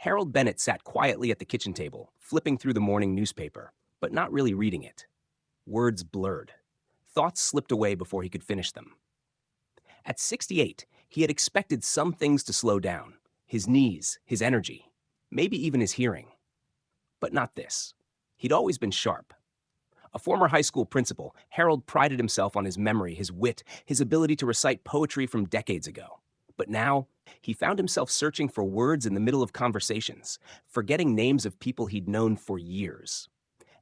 Harold Bennett sat quietly at the kitchen table, flipping through the morning newspaper, but not really reading it. Words blurred. Thoughts slipped away before he could finish them. At 68, he had expected some things to slow down: his knees, his energy, maybe even his hearing. But not this. He'd always been sharp. A former high school principal, Harold prided himself on his memory, his wit, his ability to recite poetry from decades ago. But now, he found himself searching for words in the middle of conversations, forgetting names of people he'd known for years.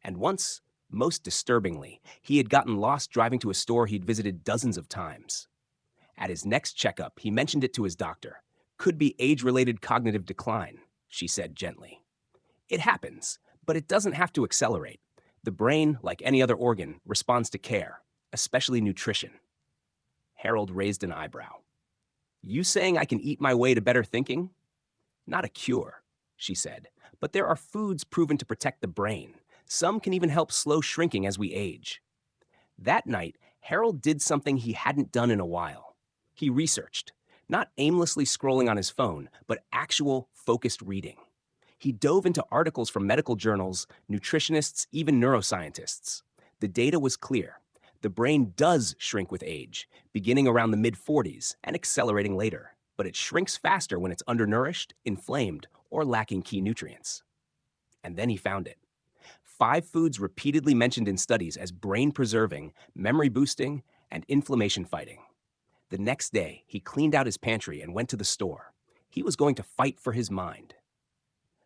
And once, most disturbingly, he had gotten lost driving to a store he'd visited dozens of times. At his next checkup, he mentioned it to his doctor. "Could be age-related cognitive decline," she said gently. "It happens, but it doesn't have to accelerate. The brain, like any other organ, responds to care, especially nutrition." Harold raised an eyebrow. "You saying I can eat my way to better thinking?" "Not a cure," she said, "but there are foods proven to protect the brain. Some can even help slow shrinking as we age." That night, Harold did something he hadn't done in a while. He researched, not aimlessly scrolling on his phone, but actual, focused reading. He dove into articles from medical journals, nutritionists, even neuroscientists. The data was clear. The brain does shrink with age, beginning around the mid-40s and accelerating later, but it shrinks faster when it's undernourished, inflamed, or lacking key nutrients. And then he found it. 5 foods repeatedly mentioned in studies as brain-preserving, memory-boosting, and inflammation-fighting. The next day, he cleaned out his pantry and went to the store. He was going to fight for his mind.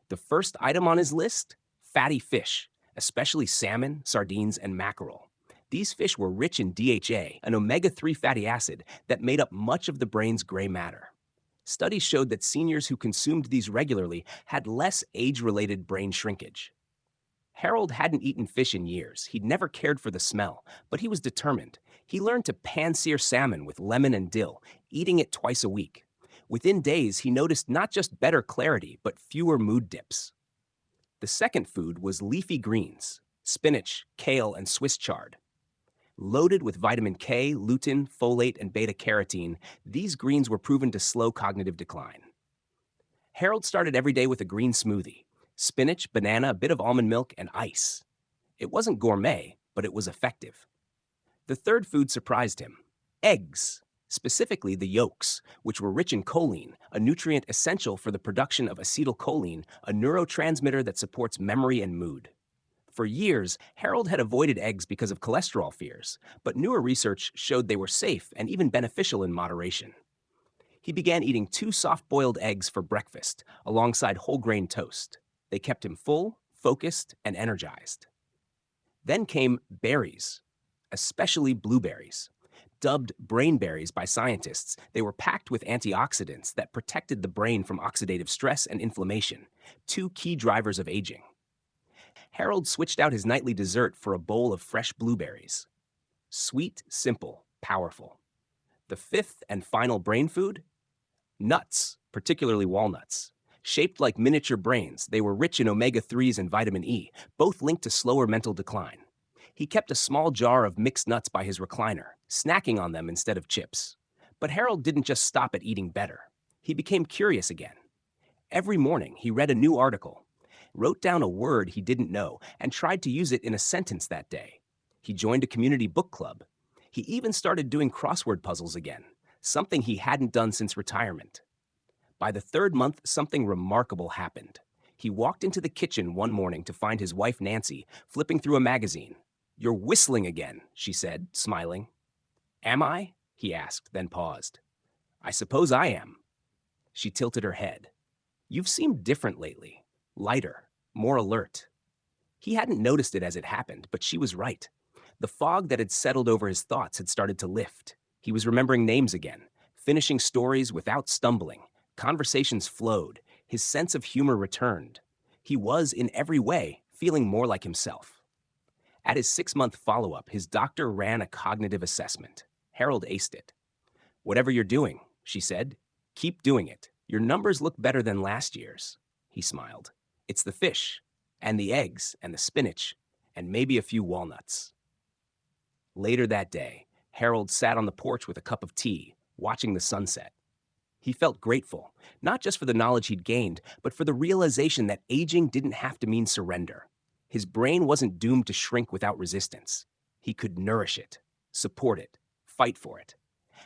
The first item on his list? Fatty fish, especially salmon, sardines, and mackerel. These fish were rich in DHA, an omega-3 fatty acid that made up much of the brain's gray matter. Studies showed that seniors who consumed these regularly had less age-related brain shrinkage. Harold hadn't eaten fish in years. He'd never cared for the smell, but he was determined. He learned to pan-sear salmon with lemon and dill, eating it twice a week. Within days, he noticed not just better clarity, but fewer mood dips. The second food was leafy greens: spinach, kale, and Swiss chard. Loaded with vitamin K, lutein, folate, and beta-carotene, these greens were proven to slow cognitive decline. Harold started every day with a green smoothie: spinach, banana, a bit of almond milk, and ice. It wasn't gourmet, but it was effective. The third food surprised him: eggs, specifically the yolks, which were rich in choline, a nutrient essential for the production of acetylcholine, a neurotransmitter that supports memory and mood. For years, Harold had avoided eggs because of cholesterol fears, but newer research showed they were safe and even beneficial in moderation. He began eating 2 soft-boiled eggs for breakfast, alongside whole grain toast. They kept him full, focused, and energized. Then came berries, especially blueberries. Dubbed brain berries by scientists, they were packed with antioxidants that protected the brain from oxidative stress and inflammation, 2 key drivers of aging. Harold switched out his nightly dessert for a bowl of fresh blueberries. Sweet, simple, powerful. The fifth and final brain food? Nuts, particularly walnuts. Shaped like miniature brains, they were rich in omega-3s and vitamin E, both linked to slower mental decline. He kept a small jar of mixed nuts by his recliner, snacking on them instead of chips. But Harold didn't just stop at eating better. He became curious again. Every morning, he read a new article, wrote down a word he didn't know, and tried to use it in a sentence that day. He joined a community book club. He even started doing crossword puzzles again, something he hadn't done since retirement. By the 3rd month, something remarkable happened. He walked into the kitchen one morning to find his wife Nancy flipping through a magazine. "You're whistling again," she said, smiling. "Am I?" he asked, then paused. "I suppose I am." She tilted her head. "You've seemed different lately. Lighter, more alert." He hadn't noticed it as it happened, but she was right. The fog that had settled over his thoughts had started to lift. He was remembering names again, finishing stories without stumbling. Conversations flowed. His sense of humor returned. He was, in every way, feeling more like himself. At his 6-month follow-up, his doctor ran a cognitive assessment. Harold aced it. "Whatever you're doing," she said, "keep doing it. Your numbers look better than last year's." He smiled. "It's the fish, and the eggs, and the spinach, and maybe a few walnuts." Later that day, Harold sat on the porch with a cup of tea, watching the sunset. He felt grateful, not just for the knowledge he'd gained, but for the realization that aging didn't have to mean surrender. His brain wasn't doomed to shrink without resistance. He could nourish it, support it, fight for it.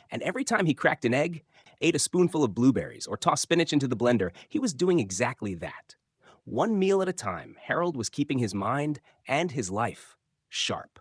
And every time he cracked an egg, ate a spoonful of blueberries, or tossed spinach into the blender, he was doing exactly that. One meal at a time, Harold was keeping his mind and his life sharp.